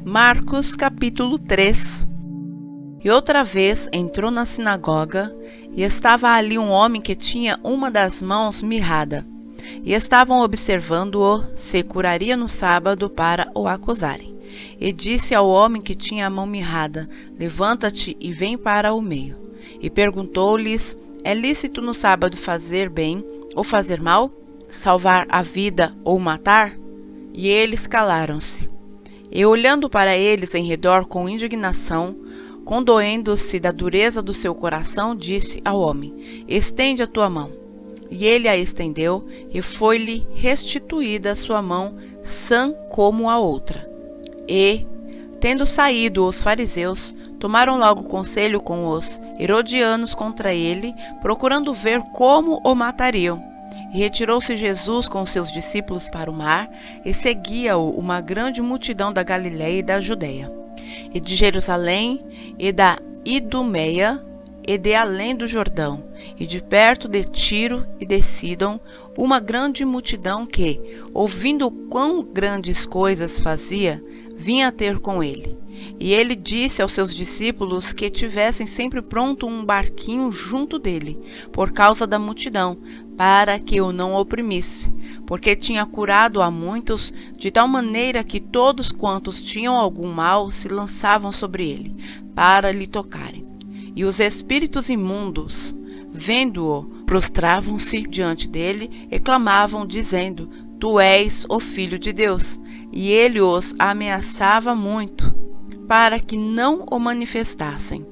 Marcos capítulo 3. E outra vez entrou na sinagoga, e estava ali um homem que tinha uma das mãos mirrada, e estavam observando-o se curaria no sábado para o acusarem. E disse ao homem que tinha a mão mirrada: levanta-te e vem para o meio. E perguntou-lhes: é lícito no sábado fazer bem ou fazer mal? Salvar a vida ou matar? E eles calaram-se. E olhando para eles em redor com indignação, condoendo-se da dureza do seu coração, disse ao homem: estende a tua mão. E ele a estendeu, e foi-lhe restituída a sua mão, sã como a outra. E, tendo saído os fariseus, tomaram logo conselho com os herodianos contra ele, procurando ver como o matariam. E retirou-se Jesus com seus discípulos para o mar, e seguia-o uma grande multidão da Galiléia e da Judeia, e de Jerusalém, e da Idumeia, e de além do Jordão, e de perto de Tiro e de Sidom, uma grande multidão que, ouvindo quão grandes coisas fazia, vinha ter com ele. E ele disse aos seus discípulos que tivessem sempre pronto um barquinho junto dele, por causa da multidão, para que o não oprimisse, porque tinha curado a muitos, de tal maneira que todos quantos tinham algum mal se lançavam sobre ele, para lhe tocarem. E os espíritos imundos, vendo-o, prostravam-se diante dele e clamavam, dizendo: tu és o Filho de Deus. E ele os ameaçava muito, para que não o manifestassem.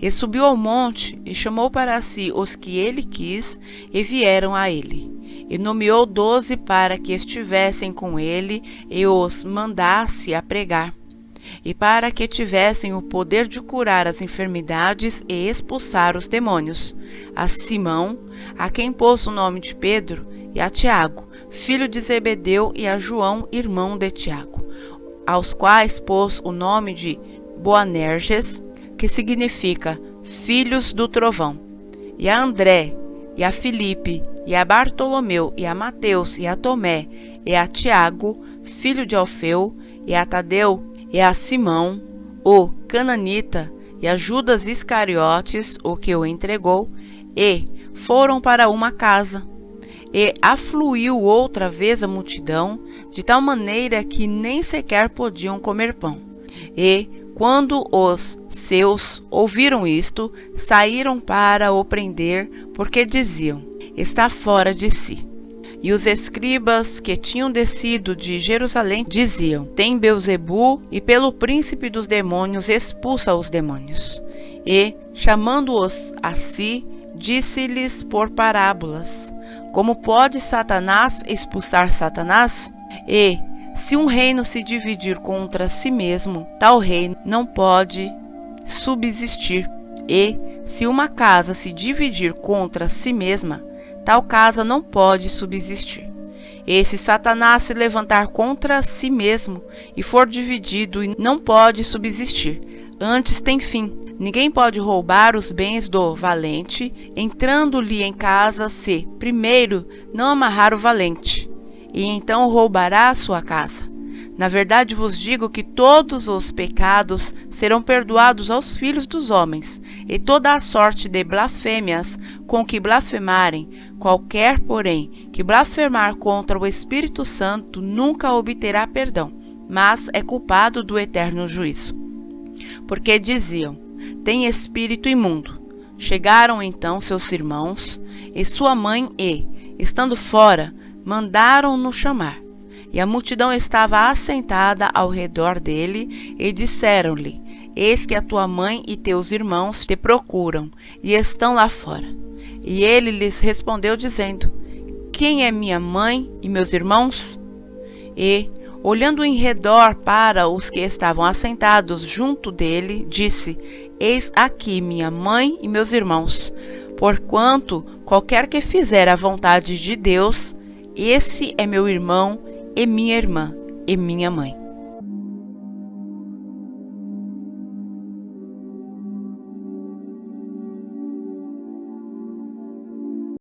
E subiu ao monte, e chamou para si os que ele quis, e vieram a ele. E nomeou 12 para que estivessem com ele, e os mandasse a pregar, e para que tivessem o poder de curar as enfermidades e expulsar os demônios: a Simão, a quem pôs o nome de Pedro, e a Tiago, filho de Zebedeu, e a João, irmão de Tiago, aos quais pôs o nome de Boanerges, que significa filhos do trovão, e a André, e a Filipe, e a Bartolomeu, e a Mateus, e a Tomé, e a Tiago, filho de Alfeu, e a Tadeu, e a Simão, o cananita, e a Judas Iscariotes, o que o entregou, e foram para uma casa. E afluiu outra vez a multidão, de tal maneira que nem sequer podiam comer pão. E, quando os seus ouviram isto, saíram para o prender, porque diziam: está fora de si. E os escribas que tinham descido de Jerusalém diziam: tem Beelzebu, e pelo príncipe dos demônios expulsa os demônios. E, chamando-os a si, disse-lhes por parábolas: como pode Satanás expulsar Satanás? E, se um reino se dividir contra si mesmo, tal reino não pode subsistir. E, se uma casa se dividir contra si mesma, tal casa não pode subsistir. E se Satanás se levantar contra si mesmo e for dividido, não pode subsistir, antes tem fim. Ninguém pode roubar os bens do valente, entrando-lhe em casa, se, primeiro, não amarrar o valente, e então roubará a sua casa. Na verdade vos digo que todos os pecados serão perdoados aos filhos dos homens, e toda a sorte de blasfêmias com que blasfemarem. Qualquer, porém, que blasfemar contra o Espírito Santo nunca obterá perdão, mas é culpado do eterno juízo. Porque diziam: tem espírito imundo. Chegaram então seus irmãos e sua mãe e, estando fora, mandaram-no chamar. E a multidão estava assentada ao redor dele, e disseram-lhe: eis que a tua mãe e teus irmãos te procuram, e estão lá fora. E ele lhes respondeu dizendo: quem é minha mãe e meus irmãos? E, olhando em redor para os que estavam assentados junto dele, disse: eis aqui minha mãe e meus irmãos. Porquanto qualquer que fizer a vontade de Deus, esse é meu irmão e minha irmã e minha mãe.